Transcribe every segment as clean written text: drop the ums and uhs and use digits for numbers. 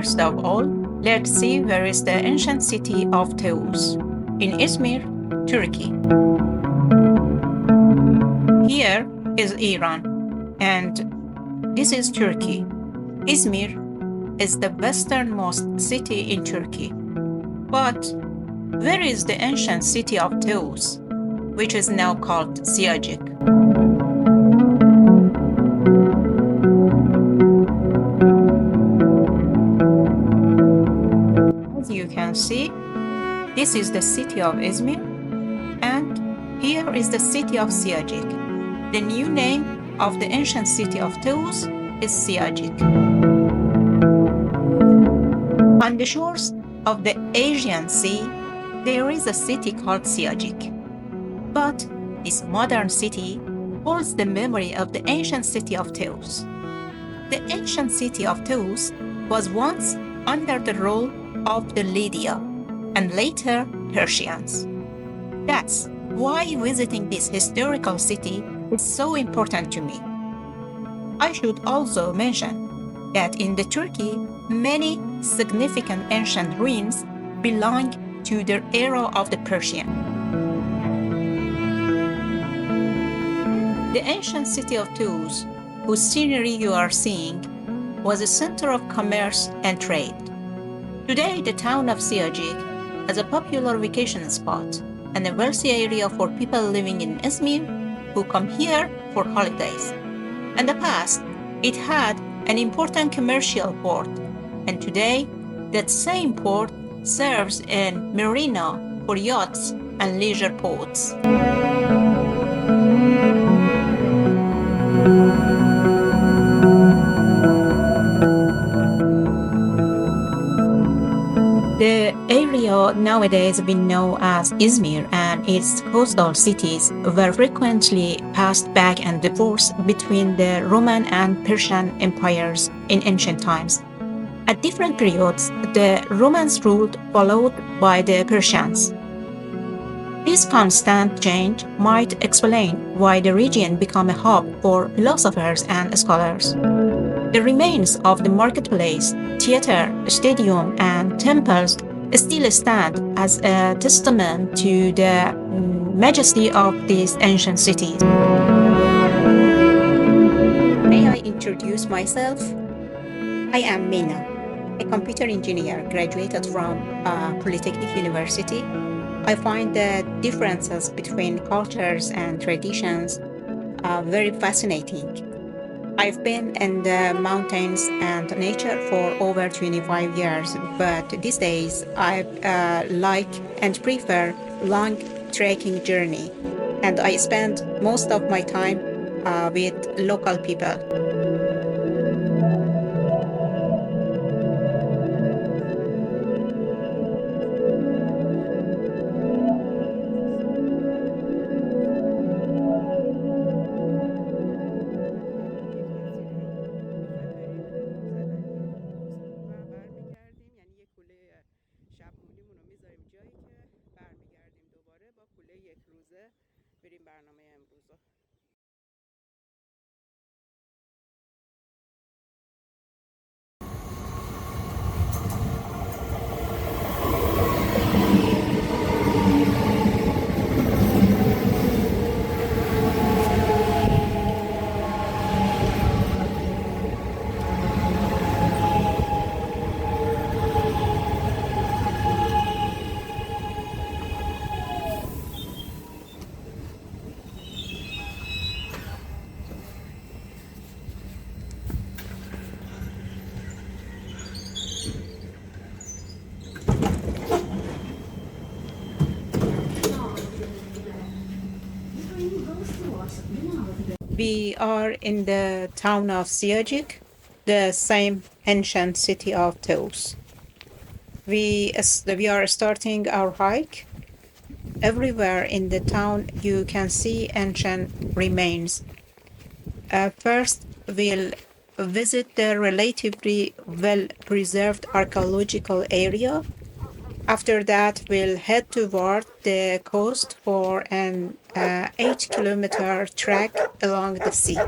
First of all, let's see where is the ancient city of Teos, in Izmir, Turkey. Here is Iran, and this is Turkey. Izmir is the westernmost city in Turkey. But where is the ancient city of Teos, which is now called Sığacık? As you can see, this is the city of Izmir, and here is the city of Sığacık. The new name of the ancient city of Teos is Sığacık. On the shores of the Aegean Sea, there is a city called Sığacık. But this modern city holds the memory of the ancient city of Teos. The ancient city of Teos was once under the rule of the Lydia and later Persians. That's why visiting this historical city is so important to me. I should also mention that in the Turkey, many significant ancient ruins belong to the era of the Persian. The ancient city of Teos, whose scenery you are seeing, was a center of commerce and trade. Today, the town of Sığacık is a popular vacation spot and a wealthy area for people living in Izmir who come here for holidays. In the past, it had an important commercial port, and today, that same port serves in marina for yachts and leisure boats. The area nowadays we know as Izmir and its coastal cities were frequently passed back and forth between the Roman and Persian empires in ancient times. At different periods, the Romans ruled, followed by the Persians. This constant change might explain why the region became a hub for philosophers and scholars. The remains of the marketplace, theater, stadium, and temples still stand as a testament to the majesty of these ancient cities. May I introduce myself? I am Mina, a computer engineer graduated from Polytechnic University. I find the differences between cultures and traditions very fascinating. I've been in the mountains and nature for over 25 years, but these days I like and prefer long trekking journey, and I spend most of my time with local people. We are in the town of Sığacık, the same ancient city of Teos. We are starting our hike. Everywhere in the town you can see ancient remains. First, we'll visit the relatively well-preserved archaeological area. After that, we'll head toward the coast for an 8-kilometer trek along the sea.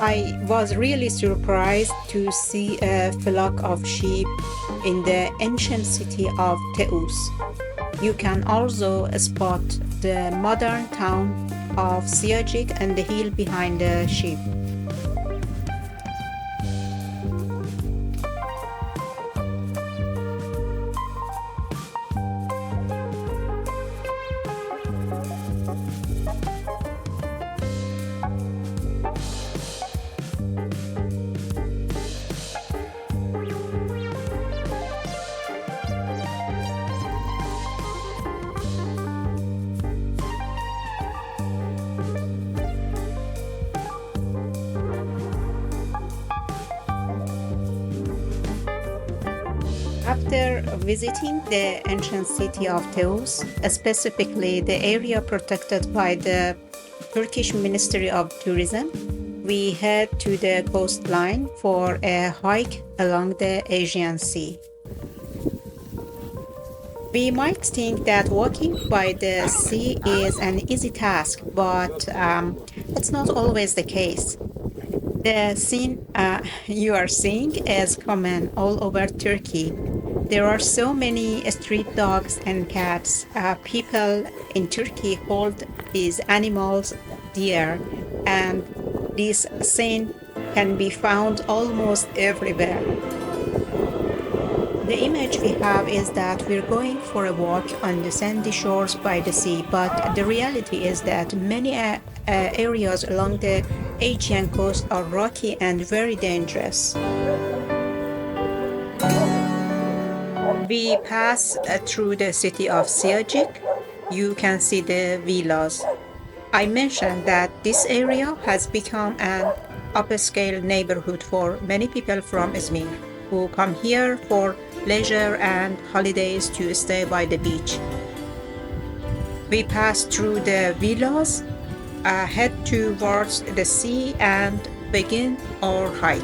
I was really surprised to see a flock of sheep in the ancient city of Teos. You can also spot the modern town of Sığacık and the hill behind the sheep. After visiting the ancient city of Teos, specifically the area protected by the Turkish Ministry of Tourism, we head to the coastline for a hike along the Aegean Sea. We might think that walking by the sea is an easy task, but that's not always the case. The scene you are seeing is common all over Turkey. There are so many street dogs and cats. People in Turkey hold these animals dear, and this scene can be found almost everywhere. The image we have is that we're going for a walk on the sandy shores by the sea, but the reality is that many areas along the Aegean coast are rocky and very dangerous. We pass through the city of Sığacık. You can see the villas. I mentioned that this area has become an upscale neighborhood for many people from Izmir who come here for leisure and holidays to stay by the beach. We pass through the villas, head towards the sea, and begin our hike.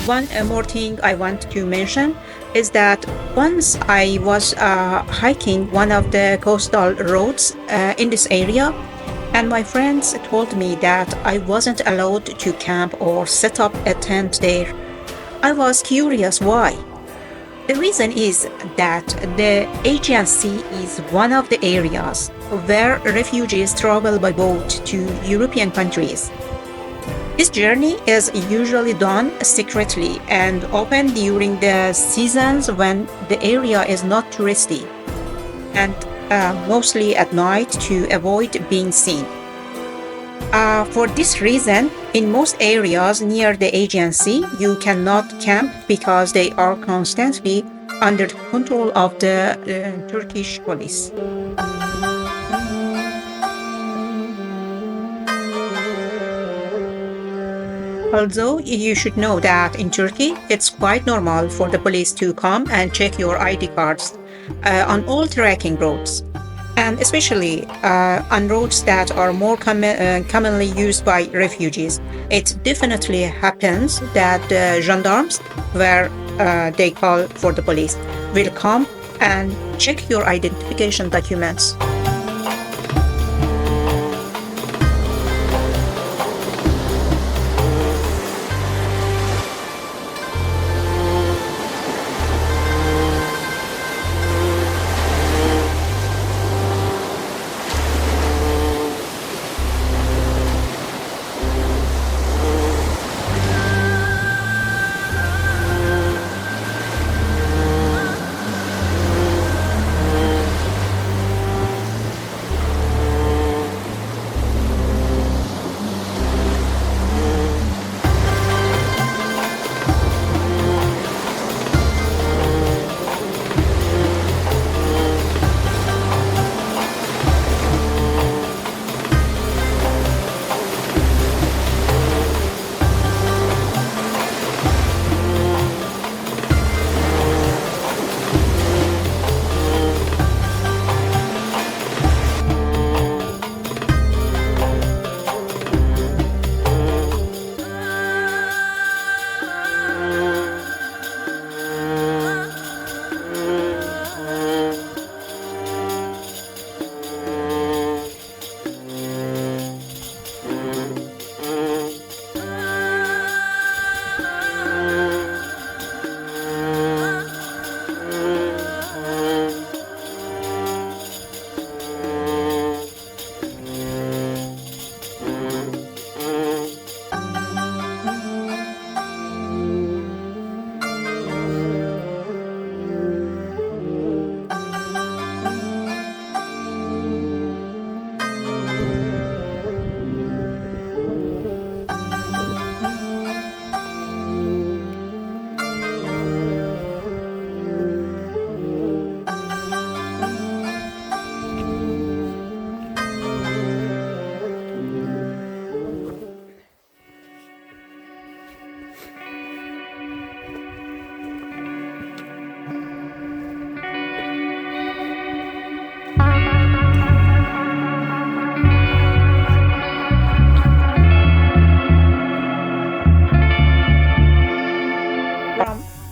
One more thing I want to mention is that once I was hiking one of the coastal roads in this area, and my friends told me that I wasn't allowed to camp or set up a tent there. I was curious why. The reason is that the Aegean Sea is one of the areas where refugees travel by boat to European countries. This journey is usually done secretly and open during the seasons when the area is not touristy, and mostly at night to avoid being seen. For this reason, in most areas near the Aegean Sea, you cannot camp because they are constantly under the control of the Turkish police. Although you should know that in Turkey, it's quite normal for the police to come and check your ID cards on all trekking roads, and especially on roads that are more commonly used by refugees. It definitely happens that the gendarmes, where they call for the police, will come and check your identification documents.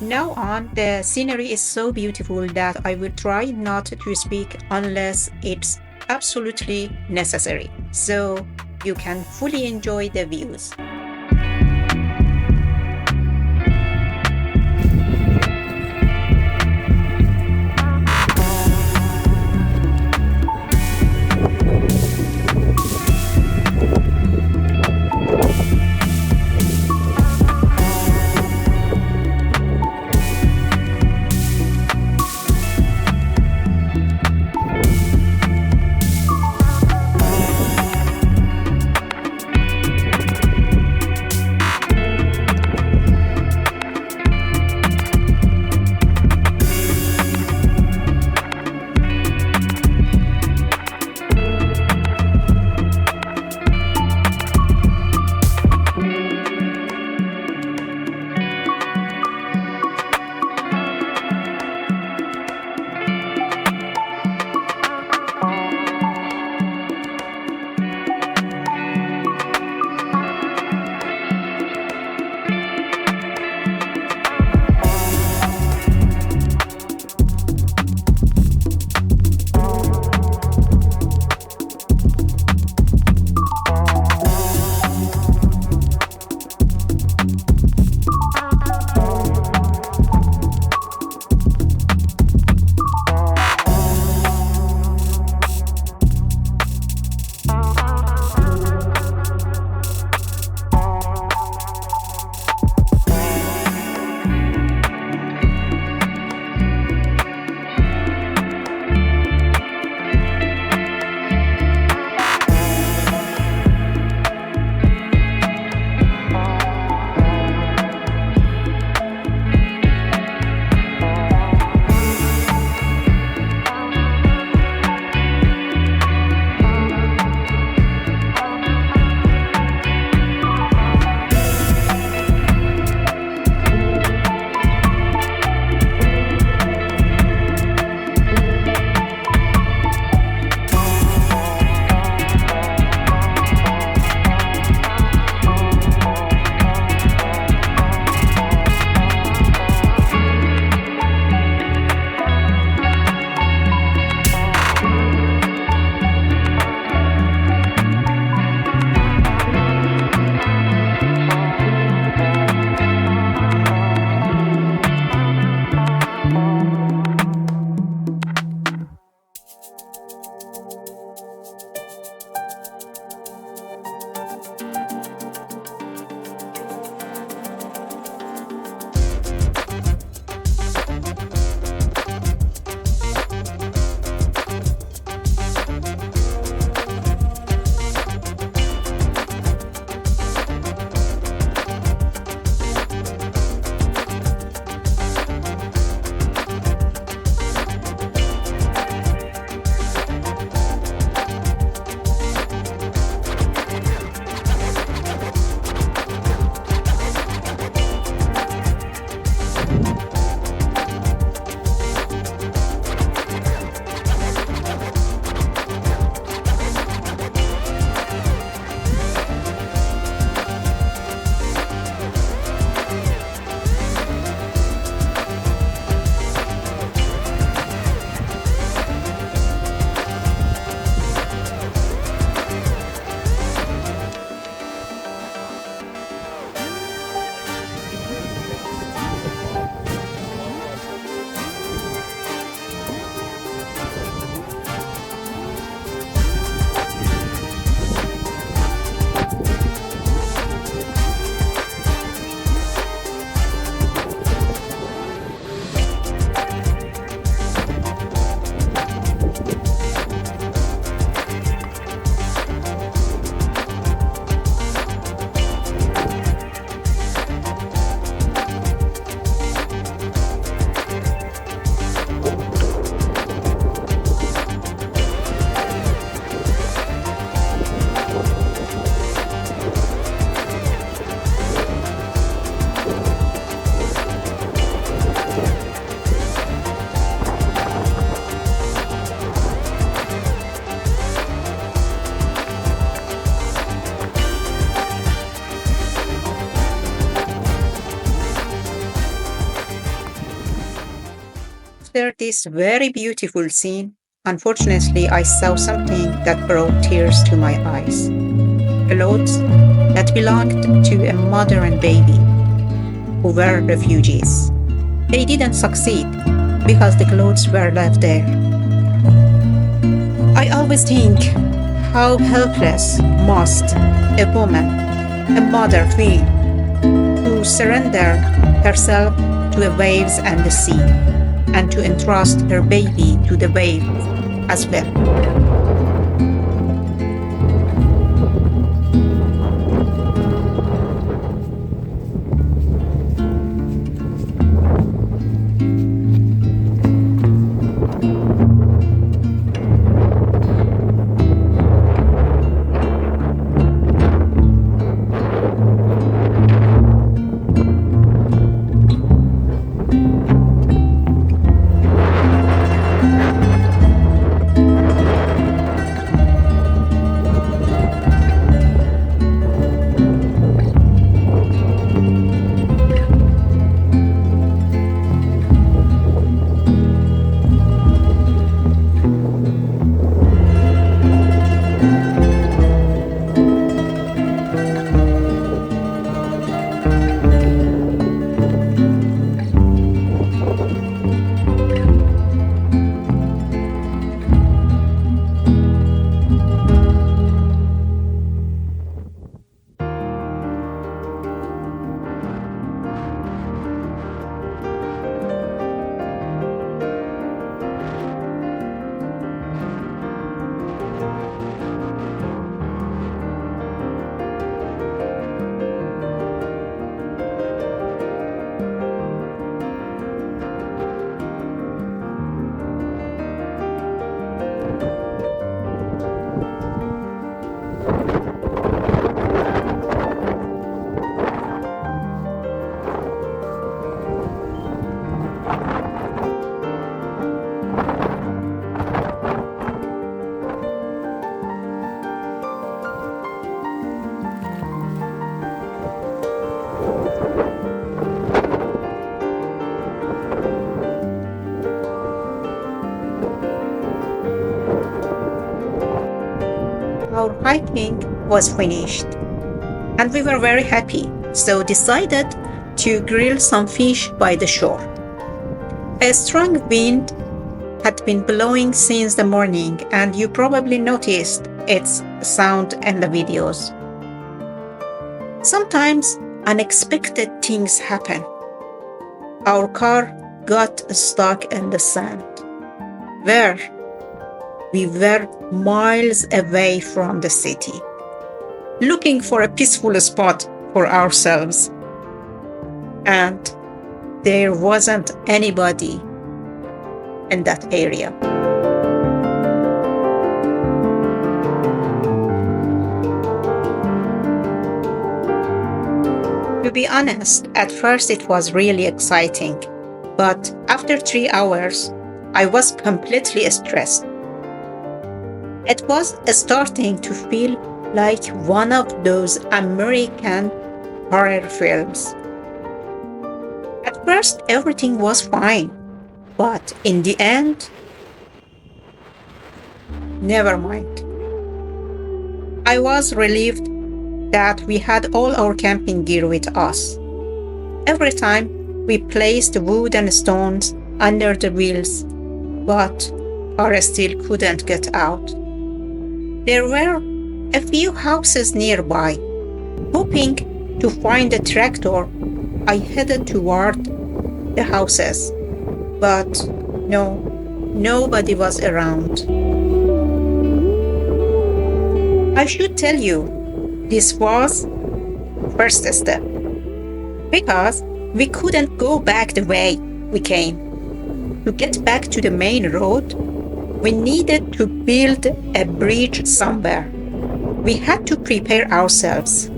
Now on, the scenery is so beautiful that I will try not to speak unless it's absolutely necessary, so you can fully enjoy the views. After this very beautiful scene, unfortunately, I saw something that brought tears to my eyes. Clothes that belonged to a mother and baby who were refugees. They didn't succeed because the clothes were left there. I always think how helpless must a woman, a mother feel to surrender herself to the waves and the sea and to entrust her baby to the waves as well. Our hiking was finished and we were very happy, so decided to grill some fish by the shore. A strong wind had been blowing since the morning and you probably noticed its sound in the videos. Sometimes unexpected things happen. Our car got stuck in the sand, where we were miles away from the city, looking for a peaceful spot for ourselves. And there wasn't anybody in that area. To be honest, at first it was really exciting, but after 3 hours, I was completely stressed. It was starting to feel like one of those American horror films. At first, everything was fine, but in the end, never mind. I was relieved that we had all our camping gear with us. Every time we placed wood and stones under the wheels, but car still couldn't get out. There were a few houses nearby. Hoping to find a tractor, I headed toward the houses, but no, nobody was around. I should tell you, this was first step, because we couldn't go back the way we came. To get back to the main road, we needed to build a bridge somewhere. We had to prepare ourselves.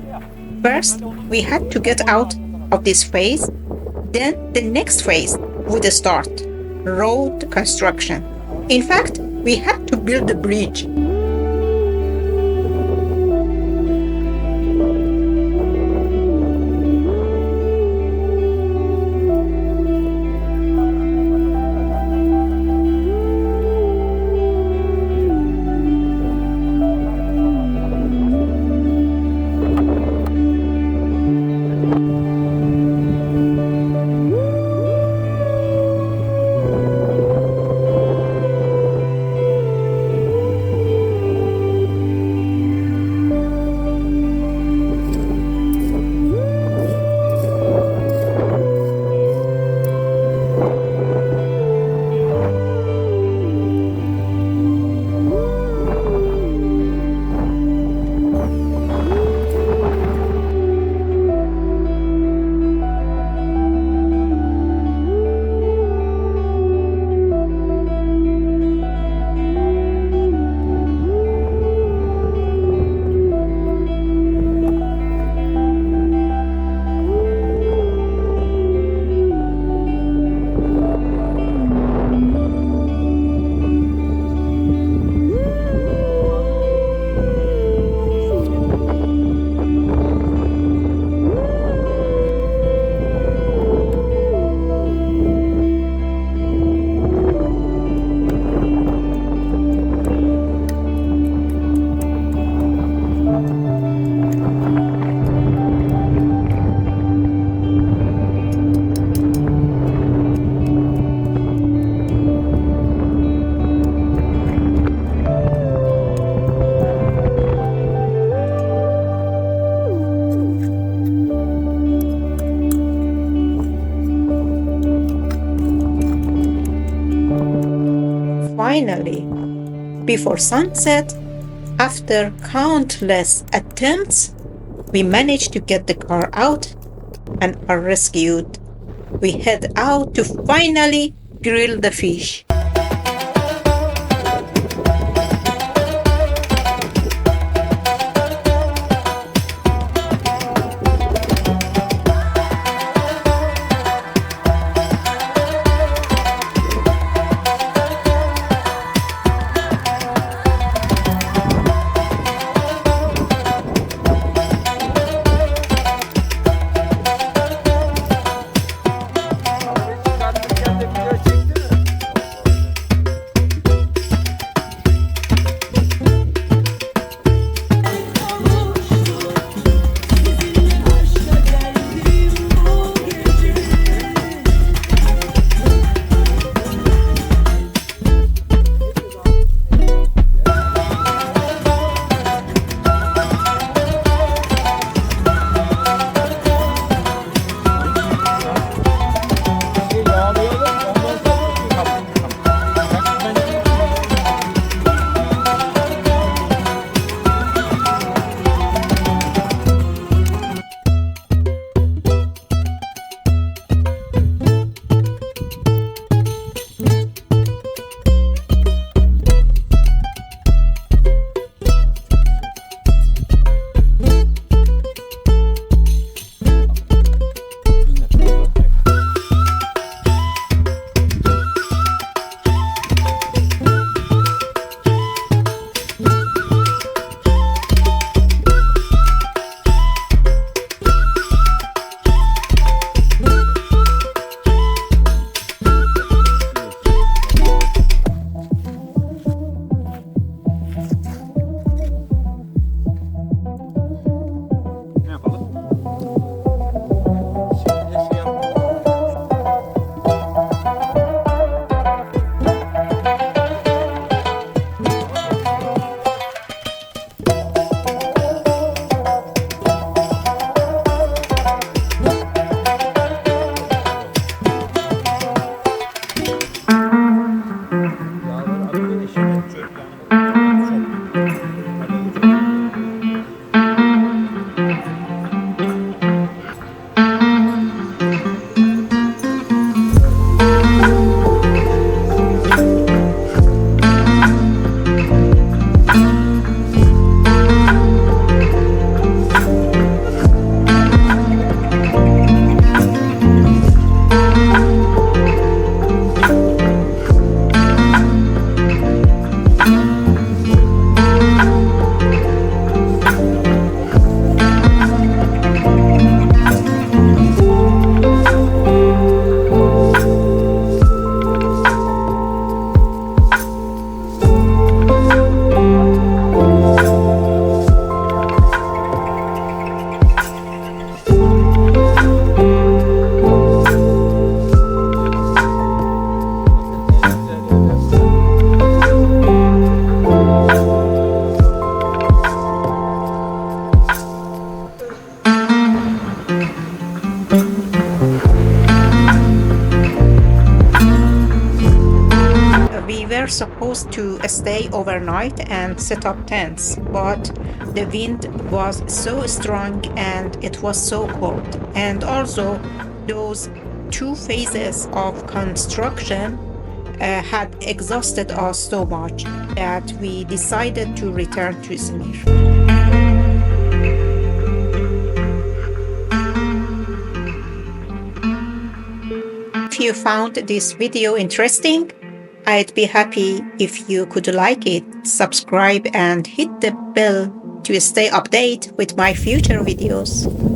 First, we had to get out of this phase, then the next phase would start, road construction. In fact, we had to build the bridge. finally, before sunset, after countless attempts, we managed to get the car out and are rescued. We head out to finally grill the fish. were supposed to stay overnight and set up tents, but the wind was so strong and it was so cold. And also, those 2 phases of construction had exhausted us so much that we decided to return to Izmir. If you found this video interesting, I'd be happy if you could like it, subscribe and hit the bell to stay updated with my future videos.